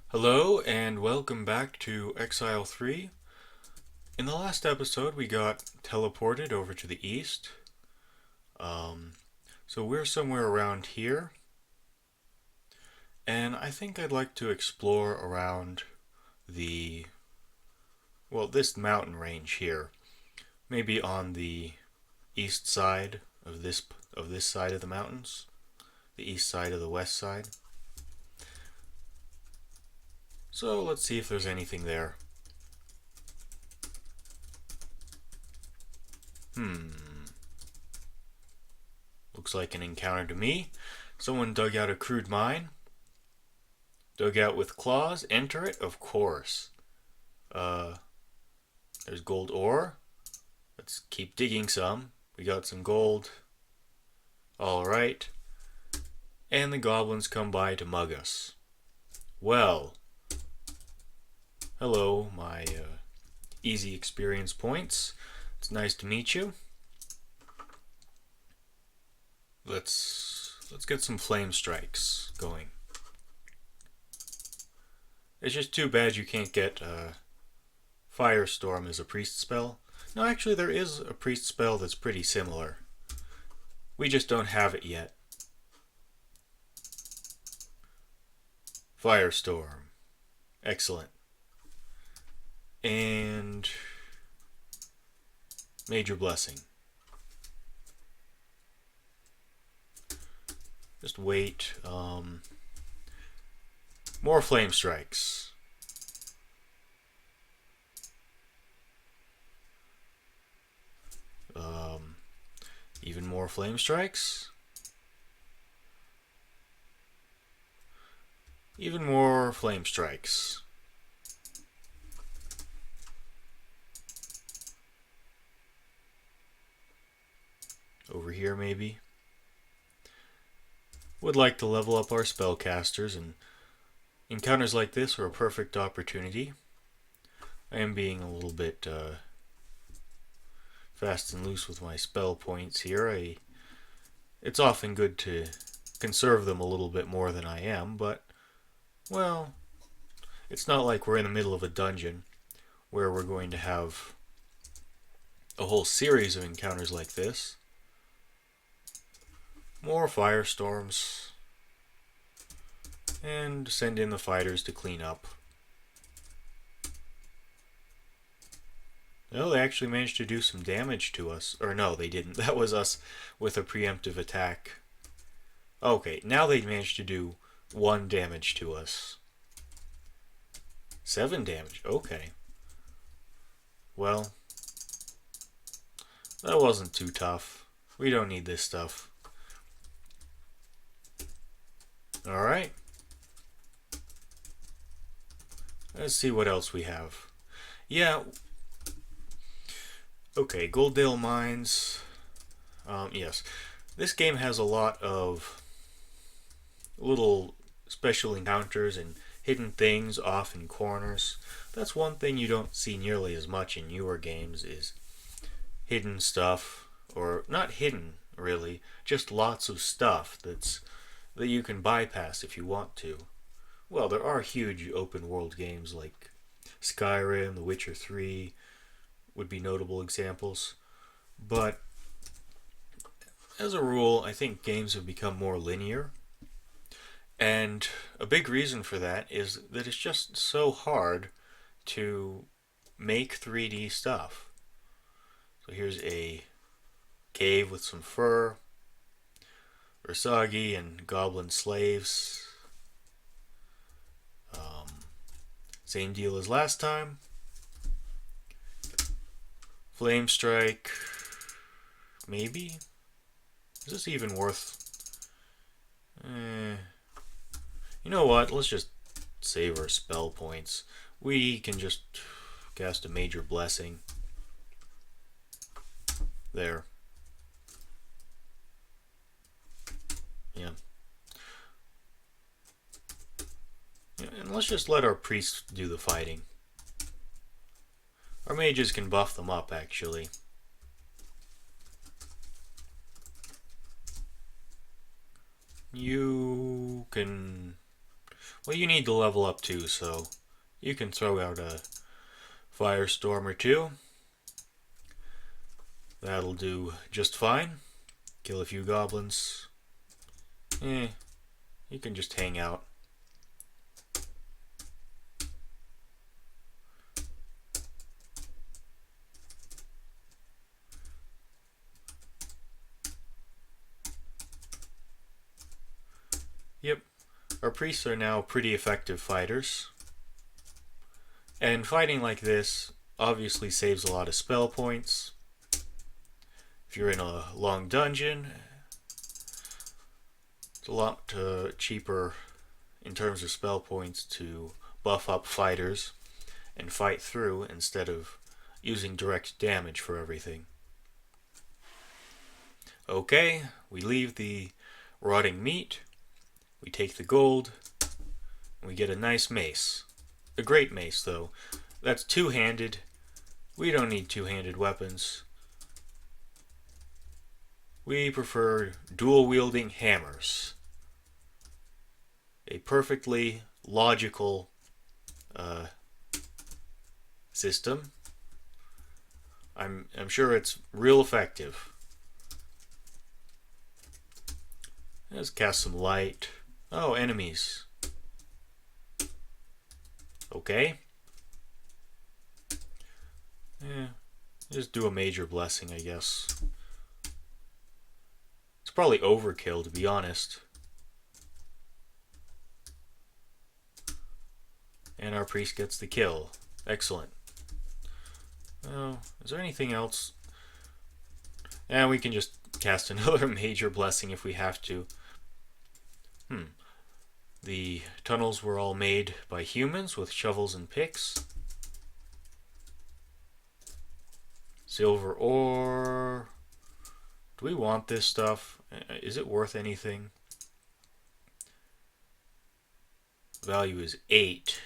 Hello and welcome back to Exile 3. In the last episode, we got teleported over to the east. Um, so we're somewhere around here, and I think I'd like to explore around the this mountain range here. Maybe on the east side of this side of the mountains, the east side of the west side. So let's see if there's anything there. Looks like an encounter to me. Someone dug out a crude mine. Dug out with claws. Enter it? Of course. Uh, there's gold ore. Let's keep digging some. We got some gold. Alright. And the goblins come by to mug us. Well. Hello, my easy experience points. It's nice to meet you. Let's get some flame strikes going. It's just too bad you can't get Firestorm as a priest spell. No, actually there is a priest spell that's pretty similar. We just don't have it yet. Firestorm. Excellent. And Major Blessing. Just wait. More flame strikes. Even more flame strikes. Even more flame strikes. Over here, maybe. Would like to level up our spellcasters, and encounters like this are a perfect opportunity. I am being a little bit fast and loose with my spell points here. It's often good to conserve them a little bit more than I am, but, well, it's not like we're in the middle of a dungeon where we're going to have a whole series of encounters like this. More firestorms. And send in the fighters to clean up. No, they actually managed to do some damage to us. Or no, they didn't. That was us with a preemptive attack. Okay, now they managed to do 1 damage to us. 7 damage. Okay. Well, that wasn't too tough. We don't need this stuff. Alright. Let's see what else we have. Yeah. Okay, Golddale Mines. Yes. This game has a lot of little special encounters and hidden things off in corners. That's one thing you don't see nearly as much in newer games is hidden stuff, or not hidden really, just lots of stuff that you can bypass if you want to. Well, there are huge open world games like Skyrim, The Witcher 3 would be notable examples, but as a rule, I think games have become more linear. And a big reason for that is that it's just so hard to make 3D stuff. So here's a cave with some fur, Ursagi and goblin slaves. Same deal as last time. Flame strike. Maybe? Is this even worth... You know what? Let's just save our spell points. We can just cast a Major Blessing. There. Yeah. And let's just let our priests do the fighting. Our mages can buff them up, actually. You can... Well, you need to level up too, so you can throw out a firestorm or two. That'll do just fine. Kill a few goblins. You can just hang out. Yep, our priests are now pretty effective fighters. And fighting like this obviously saves a lot of spell points. If you're in a long dungeon, it's a lot cheaper in terms of spell points to buff up fighters and fight through instead of using direct damage for everything. Okay, we leave the rotting meat, we take the gold, and we get a nice mace. A great mace, though. That's two-handed. We don't need two-handed weapons. We prefer dual-wielding hammers. A perfectly logical system. I'm sure it's real effective. Let's cast some light. Oh, enemies. Okay. Just do a major blessing, I guess. It's probably overkill, to be honest. And our priest gets the kill. Excellent. Oh, is there anything else? Yeah, we can just cast another major blessing if we have to. The tunnels were all made by humans with shovels and picks. Silver ore. Do we want this stuff? Is it worth anything? Value is 8.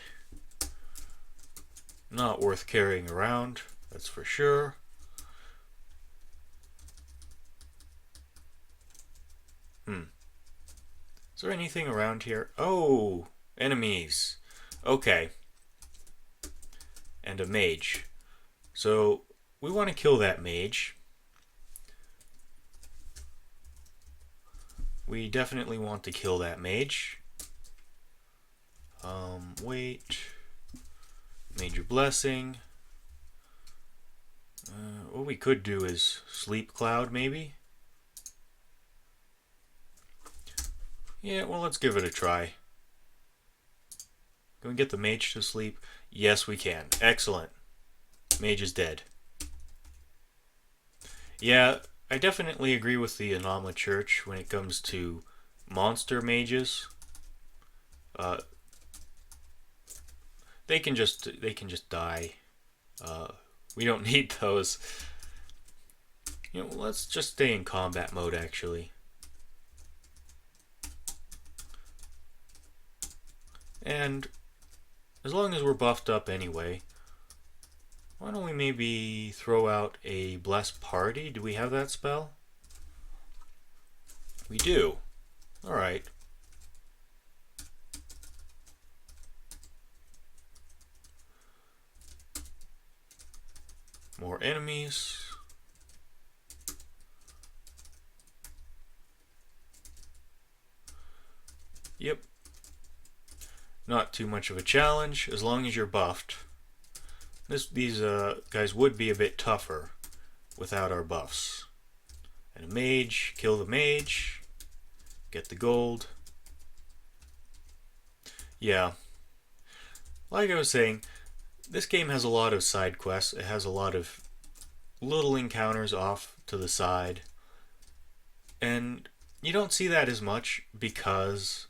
Not worth carrying around, that's for sure. Is there anything around here? Oh, enemies. Okay. And a mage. So, we want to kill that mage. We definitely want to kill that mage. Wait. Major blessing. What we could do is sleep cloud, maybe? Yeah, well, let's give it a try. Can we get the mage to sleep? Yes, we can. Excellent. Mage is dead. Yeah, I definitely agree with the Anama Church when it comes to monster mages. They can just die. We don't need those. Let's just stay in combat mode, actually. And as long as we're buffed up anyway, why don't we maybe throw out a Blessed Party? Do we have that spell? We do. Alright. More enemies. Yep. Not too much of a challenge, as long as you're buffed. These guys would be a bit tougher without our buffs. And a mage, kill the mage, get the gold. Yeah. Like I was saying, this game has a lot of side quests. It has a lot of little encounters off to the side. And you don't see that as much because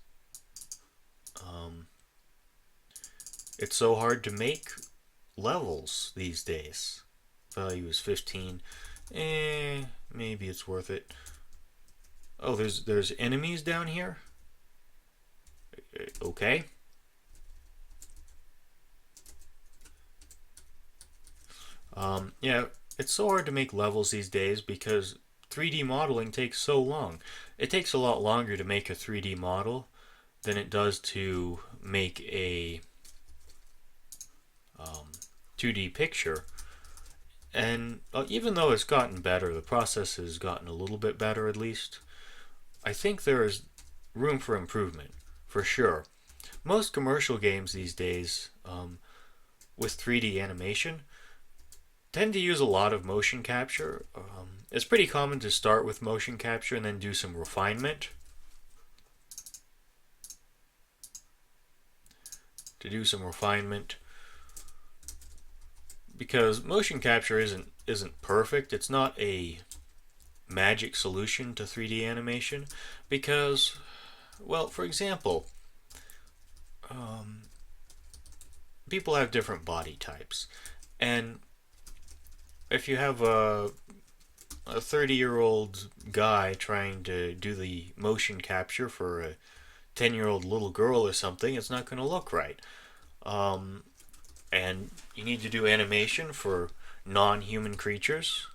it's so hard to make levels these days. Value is 15. Maybe it's worth it. Oh, there's enemies down here? Okay. Yeah, it's so hard to make levels these days because 3D modeling takes so long. It takes a lot longer to make a 3D model than it does to make a 2D picture. And even though it's gotten better, the process has gotten a little bit better at least, I think there is room for improvement, for sure. Most commercial games these days, with 3D animation, tend to use a lot of motion capture. It's pretty common to start with motion capture and then do some refinement. Because motion capture isn't perfect. It's not a magic solution to 3D animation because, well, for example, people have different body types, and if you have a 30-year-old guy trying to do the motion capture for a 10-year-old little girl or something, it's not going to look right. And you need to do animation for non-human creatures.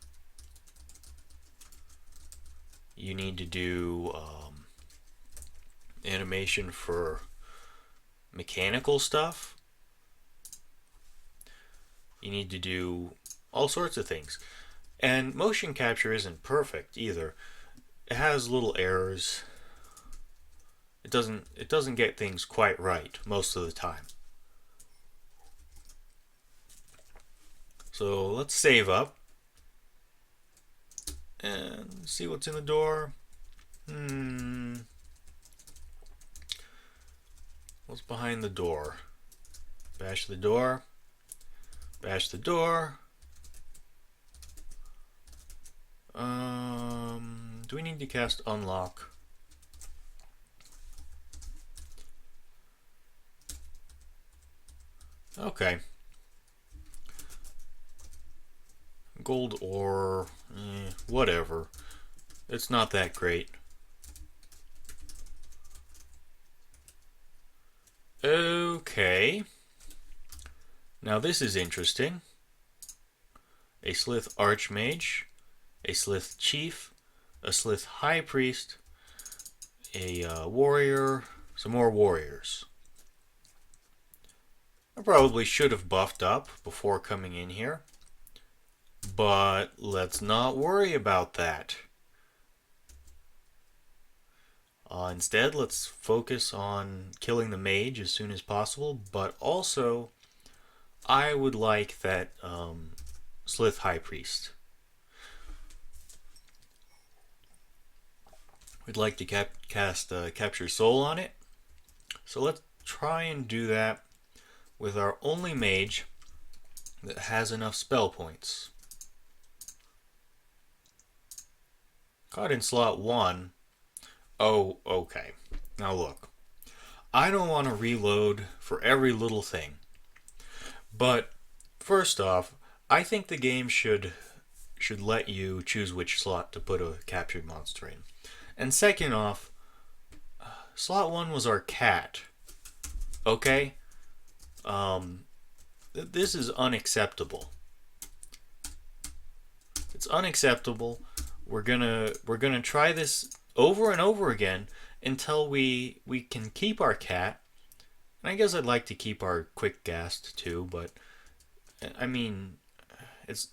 You need to do animation for mechanical stuff. You need to do all sorts of things. And motion capture isn't perfect either. It has little errors. It doesn't get things quite right most of the time. So let's save up and see what's in the door. What's behind the door? Bash the door. Bash the door. Do we need to cast unlock? Okay. Gold ore, whatever. It's not that great. Okay. Now this is interesting. A Slith Archmage, a Slith Chief, a Slith High Priest, a warrior, some more warriors. I probably should have buffed up before coming in here, but let's not worry about that. Instead, let's focus on killing the mage as soon as possible, but also I would like that Slith High Priest. We'd like to cast Capture Soul on it, so let's try and do that with our only mage that has enough spell points. Caught in slot 1. Oh, okay. Now look. I don't want to reload for every little thing. But first off, I think the game should let you choose which slot to put a captured monster in. And second off, slot 1 was our cat. Okay? This is unacceptable. It's unacceptable. We're gonna try this over and over again until we can keep our cat. And I guess I'd like to keep our quick ghast too, but I mean, it's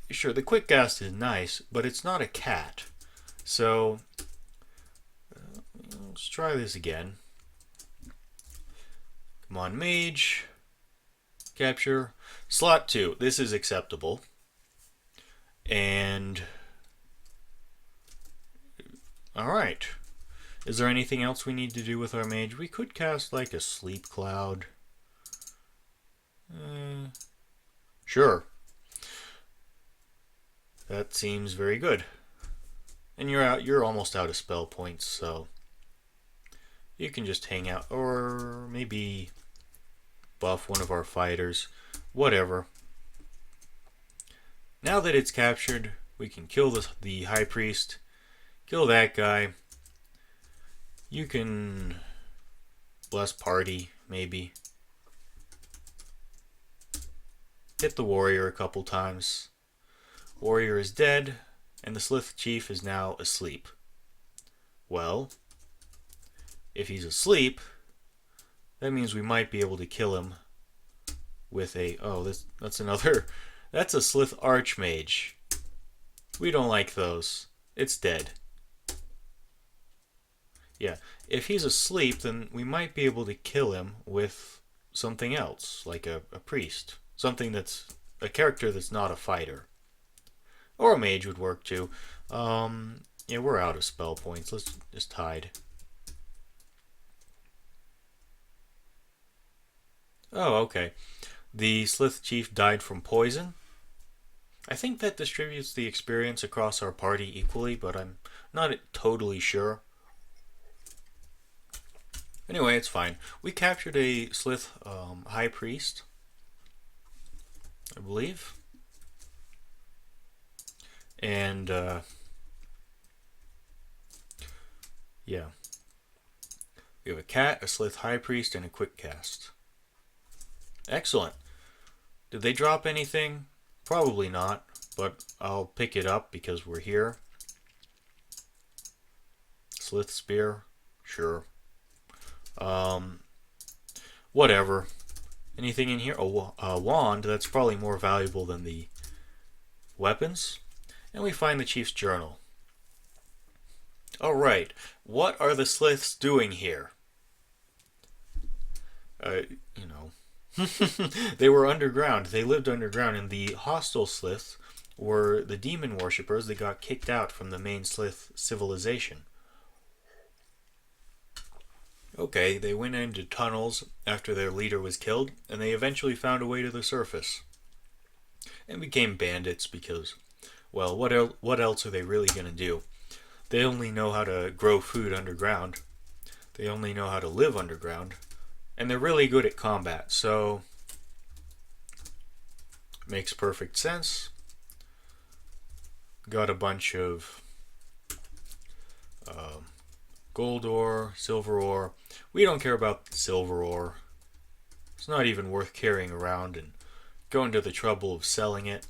sure the quick ghast is nice, but it's not a cat. So let's try this again. Come on, mage. Capture. Slot 2. This is acceptable. And alright. Is there anything else we need to do with our mage? We could cast like a sleep cloud. Sure. That seems very good. And you're almost out of spell points, so you can just hang out, or maybe buff one of our fighters, whatever. Now that it's captured, we can kill the High Priest, kill that guy. You can bless party, maybe. Hit the warrior a couple times. Warrior is dead, and the Slith Chief is now asleep. Well, if he's asleep, That means we might be able to kill him with a... Oh, that's another... That's a Slith Archmage. We don't like those. It's dead. Yeah, if he's asleep, then we might be able to kill him with something else, like a priest. Something that's a character that's not a fighter. Or a mage would work too. Yeah, we're out of spell points. Let's just hide. Oh, okay. The Slith Chief died from poison. I think that distributes the experience across our party equally, but I'm not totally sure. Anyway, it's fine. We captured a Slith High Priest, I believe. And, yeah. We have a cat, a Slith High Priest, and a quick cast. Excellent. Did they drop anything? Probably not, but I'll pick it up because we're here. Slith Spear? Sure. Whatever. Anything in here? Oh, a wand. That's probably more valuable than the weapons. And we find the Chief's journal. Alright. What are the Sliths doing here? You know. They were underground. They lived underground, and the hostile Sliths were the demon worshippers that got kicked out from the main Slith civilization. Okay, they went into tunnels after their leader was killed, and they eventually found a way to the surface. And became bandits because, well, what else are they really going to do? They only know how to grow food underground. They only know how to live underground. And they're really good at combat, so makes perfect sense. Got a bunch of gold ore, silver ore. We don't care about silver ore. It's not even worth carrying around and going to the trouble of selling it.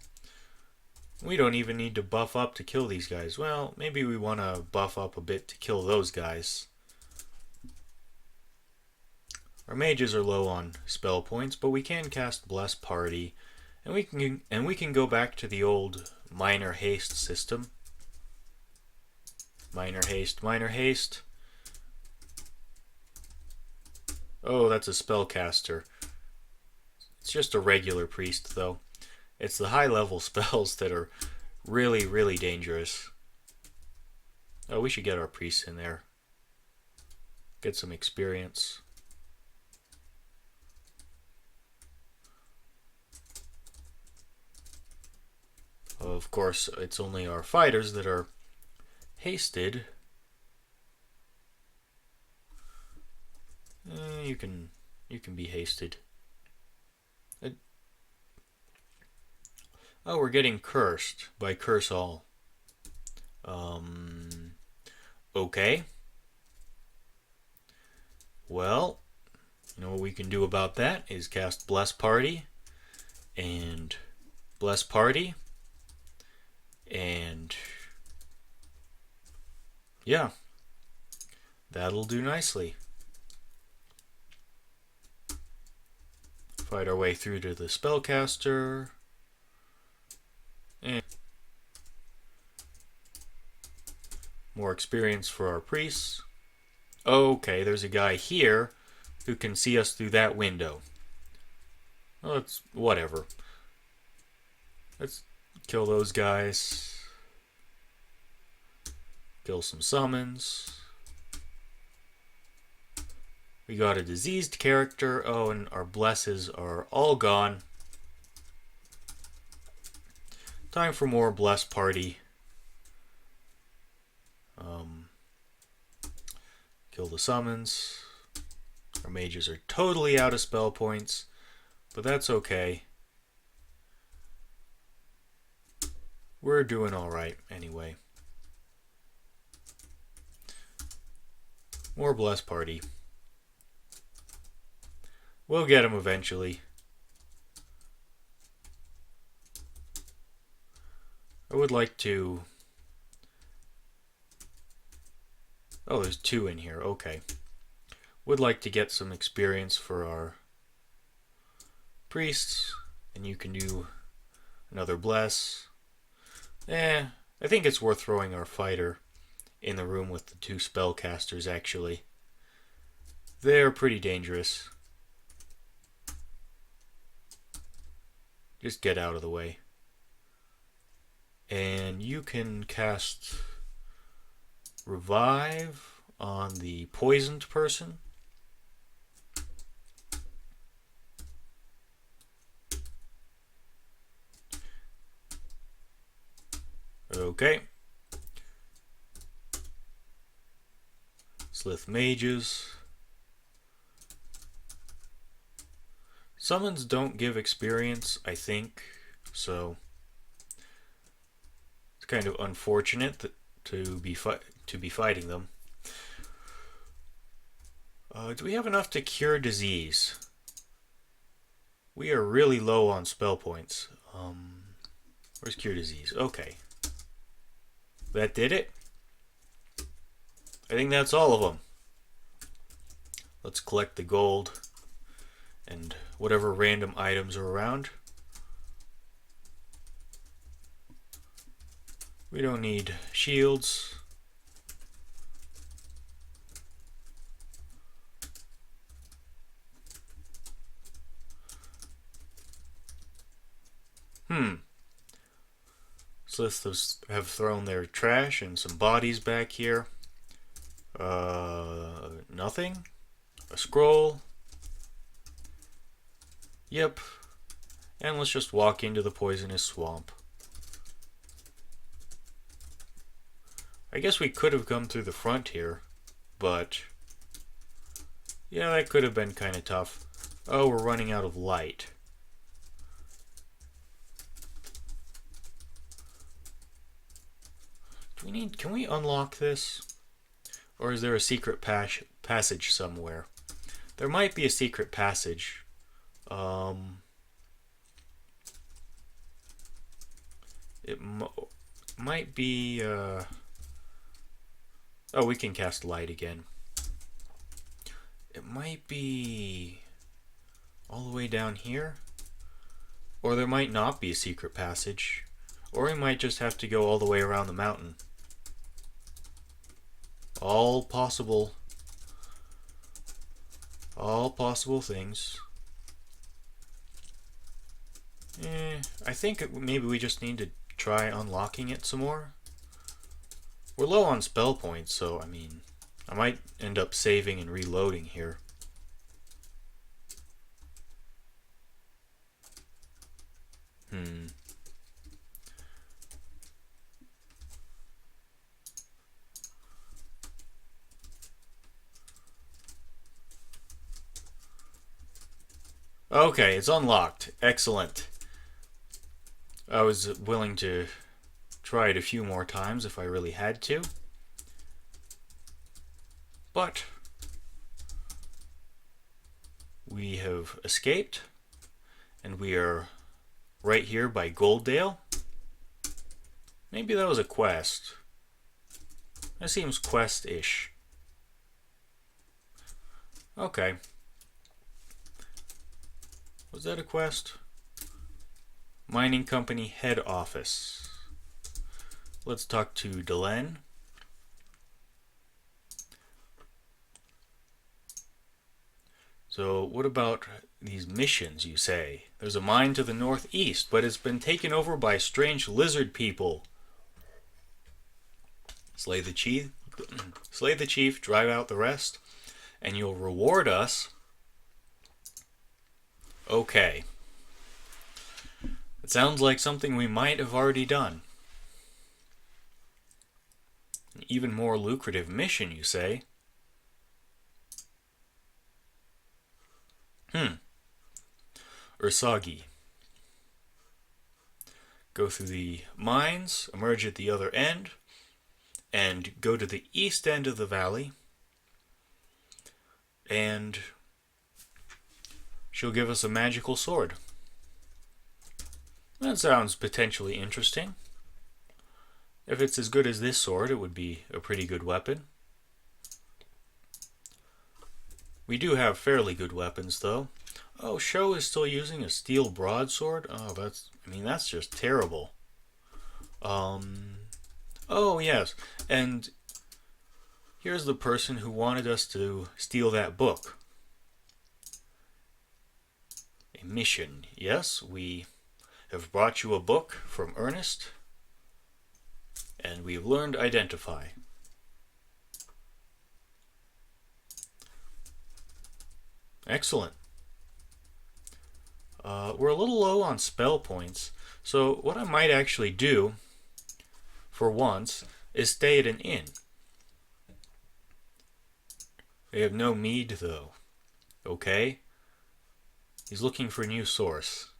We don't even need to buff up to kill these guys. Well, maybe we want to buff up a bit to kill those guys. Our mages are low on spell points, but we can cast Bless Party, and we can go back to the old minor haste system. Minor haste, minor haste. Oh, that's a spellcaster. It's just a regular priest, though. It's the high-level spells that are really, really dangerous. Oh, we should get our priests in there. Get some experience. Of course, it's only our fighters that are hasted. You can be hasted. Oh, we're getting cursed by Curse All. Okay. Well, you know what we can do about that is cast Bless Party and Bless Party and yeah, that'll do nicely. Fight our way through to the spellcaster. And more experience for our priests. Okay, there's a guy here who can see us through that window. Well, it's whatever. Let's kill those guys. Kill some summons. We got a diseased character. Oh, and our blesses are all gone. Time for more Bless Party. Kill the summons. Our mages are totally out of spell points, but that's okay. We're doing alright anyway. More Bless Party. We'll get him eventually. I would like to... Oh, there's two in here. Okay. would like to get some experience for our priests, and you can do another bless. I think it's worth throwing our fighter in the room with the two spellcasters, actually. They're pretty dangerous. Just get out of the way. And you can cast Revive on the poisoned person. Okay. Slith mages. Summons don't give experience, I think, so it's kind of unfortunate to be fighting them. Do we have enough to cure disease? We are really low on spell points. Where's cure disease? Okay. That did it? I think that's all of them. Let's collect the gold and whatever random items are around. We don't need shields. Sliths have thrown their trash and some bodies back here. Nothing. A scroll. Yep. And let's just walk into the poisonous swamp. I guess we could have come through the front here, but yeah, that could have been kind of tough. Oh, we're running out of light. Can we unlock this? Or is there a secret passage somewhere? There might be a secret passage. It might be... Oh, we can cast light again. It might be all the way down here. Or there might not be a secret passage. Or we might just have to go all the way around the mountain. All possible things. I think maybe we just need to try unlocking it some more. We're low on spell points, so I mean, I might end up saving and reloading here. Okay, it's unlocked. Excellent. I was willing to try it a few more times if I really had to. But we have escaped, and we are right here by Golddale. Maybe that was a quest. That seems quest-ish. Okay. Was that a quest? Mining Company Head Office. Let's talk to Delenn. So, what about these missions, you say? There's a mine to the northeast, but it's been taken over by strange lizard people. Slay the chief, drive out the rest, and you'll reward us. Okay. It sounds like something we might have already done. An even more lucrative mission, you say? Ursagi. Go through the mines, emerge at the other end, and go to the east end of the valley, and she'll give us a magical sword. That sounds potentially interesting. If it's as good as this sword, it would be a pretty good weapon. We do have fairly good weapons, though. Oh, Sho is still using a steel broadsword? Oh, that's just terrible. Um, oh, yes. And here's the person who wanted us to steal that book. A mission. Yes, we have brought you a book from Ernest, and we've learned Identify. Excellent. We're a little low on spell points, so what I might actually do, for once, is stay at an inn. They have no mead, though. Okay? He's looking for a new source.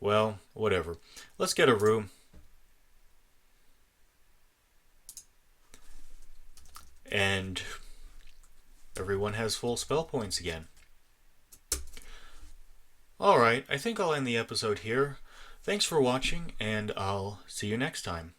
Well, whatever. Let's get a room. And everyone has full spell points again. Alright, I think I'll end the episode here. Thanks for watching, and I'll see you next time.